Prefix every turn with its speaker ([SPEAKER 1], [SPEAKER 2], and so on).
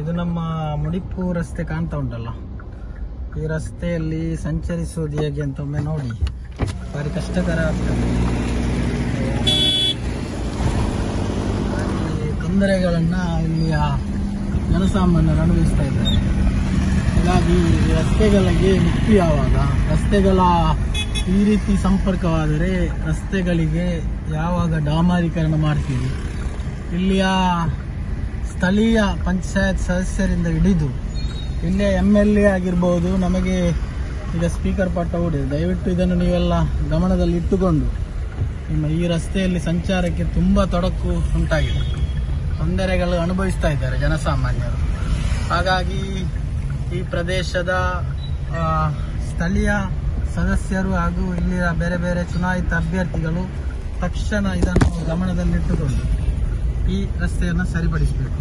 [SPEAKER 1] ಇದು ನಮ್ಮ ಮುಡಿಪು ರಸ್ತೆ ಕಾಣ್ತಾ ಉಂಟಲ್ಲ, ಈ ರಸ್ತೆಯಲ್ಲಿ ಸಂಚರಿಸುವುದು ಹೇಗೆ ಅಂತ ಒಮ್ಮೆ ನೋಡಿ. ಭಾರಿ ಕಷ್ಟಕರ ಆಗ್ತದೆ. ತೊಂದರೆಗಳನ್ನ ಇಲ್ಲಿಯ ಜನಸಾಮಾನ್ಯರು ಅನುಭವಿಸ್ತಾ ಇದ್ದಾರೆ. ಹೀಗಾಗಿ ರಸ್ತೆಗಳಿಗೆ ಮುಕ್ತಿ ಯಾವಾಗ, ರಸ್ತೆಗಳ ಈ ರೀತಿ ಸಂಪರ್ಕವಾದರೆ ರಸ್ತೆಗಳಿಗೆ ಯಾವಾಗ ಡಾಮರೀಕರಣ ಮಾಡ್ತೀವಿ, ಇಲ್ಲಿಯ ಸ್ಥಳೀಯ ಪಂಚಾಯತ್ ಸದಸ್ಯರಿಂದ ಹಿಡಿದು ಇಲ್ಲಿಯ MLA ಆಗಿರ್ಬೋದು, ನಮಗೆ ಈಗ ಸ್ಪೀಕರ್ ಪಟ್ಟ ಹೊಡೆದು ದಯವಿಟ್ಟು ಇದನ್ನು ನೀವೆಲ್ಲ ಗಮನದಲ್ಲಿ ಇಟ್ಟುಕೊಂಡು ನಿಮ್ಮ ಈ ರಸ್ತೆಯಲ್ಲಿ ಸಂಚಾರಕ್ಕೆ ತುಂಬ ತೊಡಕು ಉಂಟಾಗಿದೆ, ತೊಂದರೆಗಳು ಅನುಭವಿಸ್ತಾ ಇದ್ದಾರೆ ಜನಸಾಮಾನ್ಯರು. ಹಾಗಾಗಿ ಈ ಪ್ರದೇಶದ ಸ್ಥಳೀಯ ಸದಸ್ಯರು ಹಾಗೂ ಇಲ್ಲಿಯ ಬೇರೆ ಬೇರೆ ಚುನಾಯಿತ ಅಭ್ಯರ್ಥಿಗಳು ತಕ್ಷಣ ಇದನ್ನು ಗಮನದಲ್ಲಿಟ್ಟುಕೊಂಡು ಈ ರಸ್ತೆಯನ್ನು ಸರಿಪಡಿಸಬೇಕು.